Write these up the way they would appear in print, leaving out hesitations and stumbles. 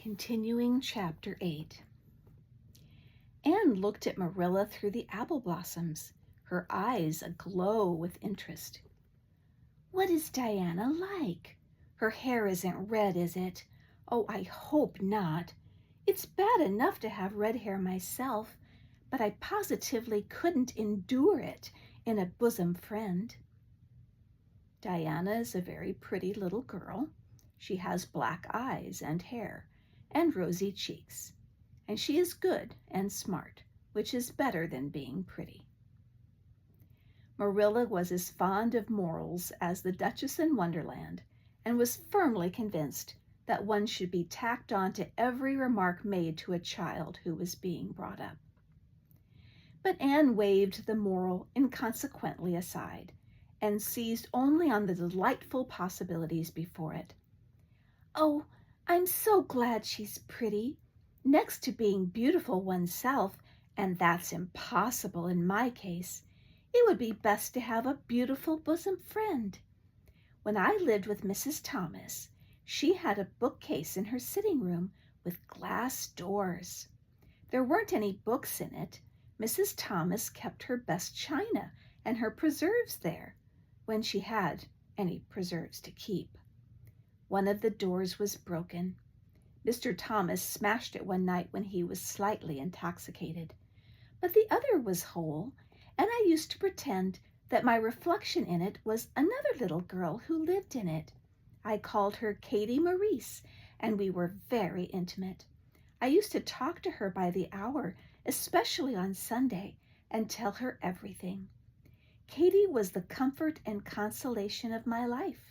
Continuing Chapter 8. Anne looked at Marilla through the apple blossoms, her eyes aglow with interest. "What is Diana like? Her hair isn't red, is it? Oh, I hope not. It's bad enough to have red hair myself, but I positively couldn't endure it in a bosom friend." Diana is a very pretty little girl. She has black eyes and hair and rosy cheeks, and she is good and smart, which is better than being pretty. Marilla was as fond of morals as the Duchess in Wonderland, and was firmly convinced that one should be tacked on to every remark made to a child who was being brought up. But Anne waved the moral inconsequently aside, and seized only on the delightful possibilities before it. "Oh, I'm so glad she's pretty. Next to being beautiful oneself, and that's impossible in my case, it would be best to have a beautiful bosom friend. When I lived with Mrs. Thomas, she had a bookcase in her sitting room with glass doors. There weren't any books in it. Mrs. Thomas kept her best china and her preserves there, when she had any preserves to keep. One of the doors was broken. Mr. Thomas smashed it one night when he was slightly intoxicated, but the other was whole, and I used to pretend that my reflection in it was another little girl who lived in it. I called her Katie Maurice, and we were very intimate. I used to talk to her by the hour, especially on Sunday, and tell her everything. Katie was the comfort and consolation of my life.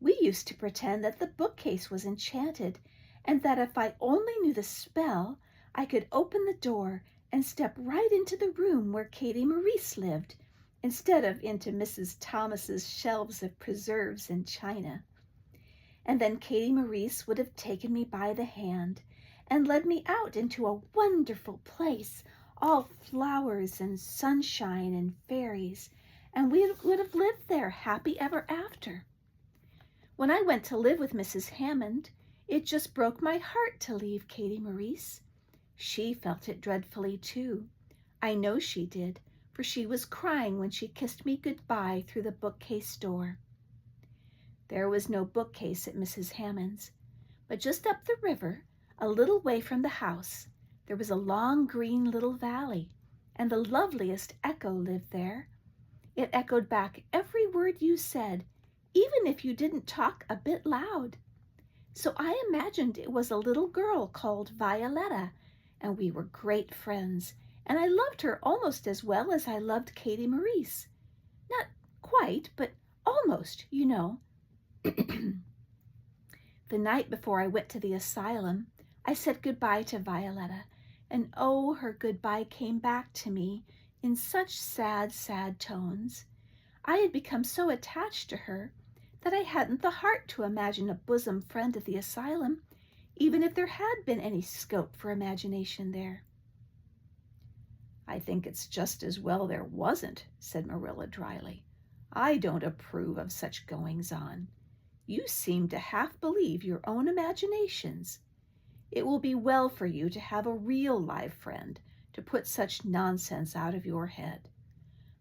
We used to pretend that the bookcase was enchanted, and that if I only knew the spell, I could open the door and step right into the room where Katie Maurice lived, instead of into Mrs. Thomas's shelves of preserves and china. And then Katie Maurice would have taken me by the hand and led me out into a wonderful place, all flowers and sunshine and fairies, and we would have lived there happy ever after. When I went to live with Mrs. Hammond, it just broke my heart to leave Katie Maurice. She felt it dreadfully too. I know she did, for she was crying when she kissed me goodbye through the bookcase door. There was no bookcase at Mrs. Hammond's, but just up the river, a little way from the house, there was a long green little valley, and the loveliest echo lived there. It echoed back every word you said, even if you didn't talk a bit loud. So I imagined it was a little girl called Violetta, and we were great friends, and I loved her almost as well as I loved Katie Maurice. Not quite, but almost, you know. The night before I went to the asylum, I said goodbye to Violetta, and oh, her goodbye came back to me in such sad, sad tones. I had become so attached to her that I hadn't the heart to imagine a bosom friend at the asylum, even if there had been any scope for imagination there. "I think it's just as well there wasn't," said Marilla dryly. "I don't approve of such goings-on. You seem to half believe your own imaginations. It will be well for you to have a real live friend to put such nonsense out of your head.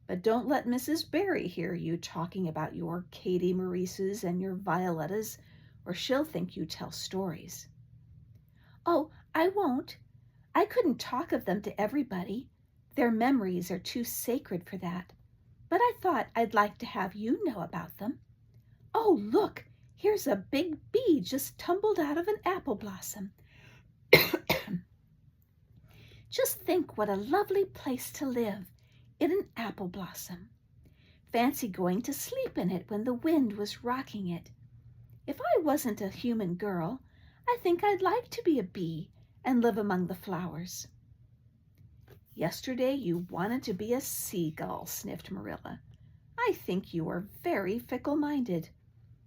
But don't let Mrs. Barry hear you talking about your Katie Maurices and your Violettas, or she'll think you tell stories." "Oh, I won't. I couldn't talk of them to everybody. Their memories are too sacred for that. But I thought I'd like to have you know about them. Oh, look, here's a big bee just tumbled out of an apple blossom. Just think what a lovely place to live, in an apple blossom. Fancy going to sleep in it when the wind was rocking it. If I wasn't a human girl, I think I'd like to be a bee and live among the flowers." "Yesterday you wanted to be a seagull," sniffed Marilla. "I think you are very fickle-minded.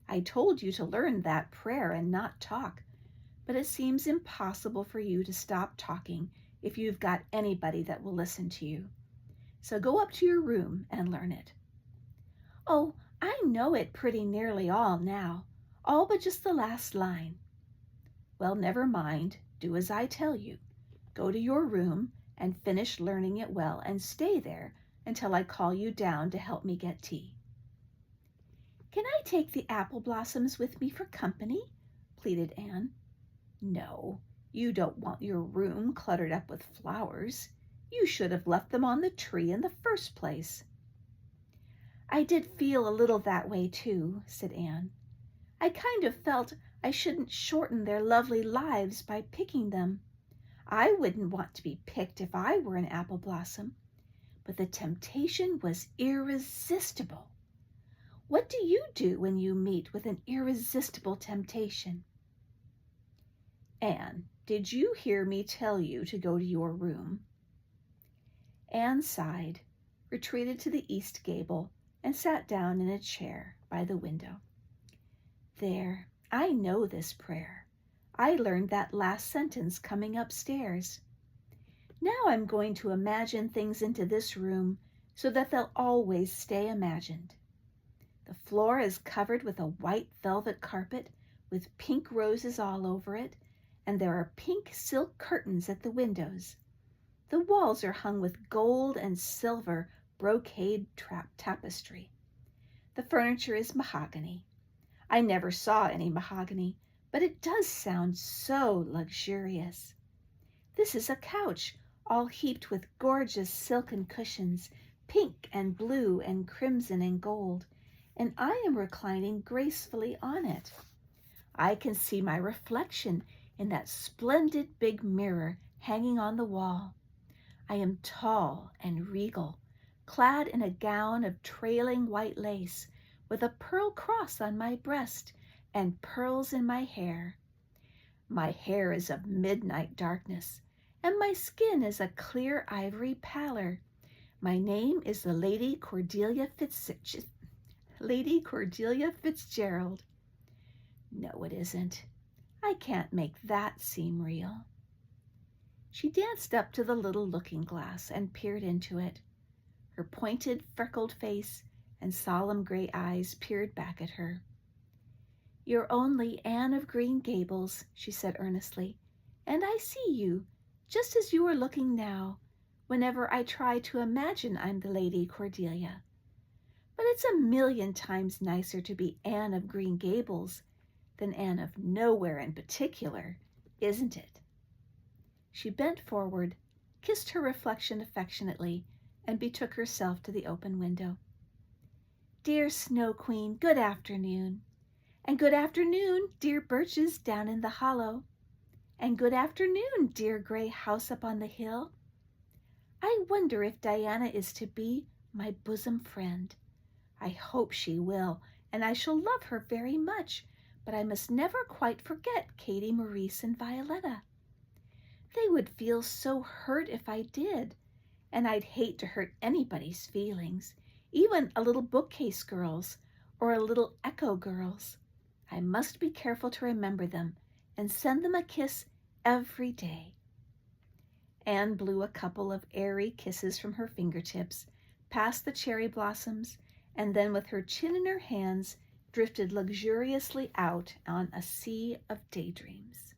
I told you to learn that prayer and not talk, but it seems impossible for you to stop talking if you've got anybody that will listen to you. So go up to your room and learn it." "Oh, I know it pretty nearly all now, all but just the last line." Well, never mind. Do as I tell you. Go to your room and finish learning it well and stay there until I call you down to help me get tea. Can I take the apple blossoms with me for company? Pleaded Anne. No, you don't want your room cluttered up with flowers. You should have left them on the tree in the first place. I did feel a little that way too, said Anne. I kind of felt I shouldn't shorten their lovely lives by picking them. I wouldn't want to be picked if I were an apple blossom, but the temptation was irresistible. What do you do when you meet with an irresistible temptation? Anne, did you hear me tell you to go to your room? Anne sighed, retreated to the east gable, and sat down in a chair by the window. There, I know this prayer. I learned that last sentence coming upstairs. Now I'm going to imagine things into this room so that they'll always stay imagined. The floor is covered with a white velvet carpet with pink roses all over it, and there are pink silk curtains at the windows. The walls are hung with gold and silver brocade tapestry. The furniture is mahogany. I never saw any mahogany, but it does sound so luxurious. This is a couch, all heaped with gorgeous silken cushions, pink and blue and crimson and gold, and I am reclining gracefully on it. I can see my reflection in that splendid big mirror hanging on the wall. I am tall and regal, clad in a gown of trailing white lace, with a pearl cross on my breast and pearls in my hair. My hair is of midnight darkness, and my skin is a clear ivory pallor. My name is the Lady Cordelia Fitzgerald. No, it isn't. I can't make that seem real. She danced up to the little looking glass and peered into it. Her pointed, freckled face and solemn gray eyes peered back at her. You're only Anne of Green Gables, she said earnestly, and I see you, just as you are looking now, whenever I try to imagine I'm the Lady Cordelia. But it's a million times nicer to be Anne of Green Gables than Anne of Nowhere in particular, isn't it? She bent forward, kissed her reflection affectionately, and betook herself to the open window. Dear Snow Queen, good afternoon. And good afternoon, dear birches down in the hollow. And good afternoon, dear gray house up on the hill. I wonder if Diana is to be my bosom friend. I hope she will, and I shall love her very much, but I must never quite forget Katie, Maurice, and Violetta. They would feel so hurt if I did, and I'd hate to hurt anybody's feelings, even a little bookcase girl's or a little echo girl's. I must be careful to remember them and send them a kiss every day. Anne blew a couple of airy kisses from her fingertips, past the cherry blossoms, and then with her chin in her hands, drifted luxuriously out on a sea of daydreams.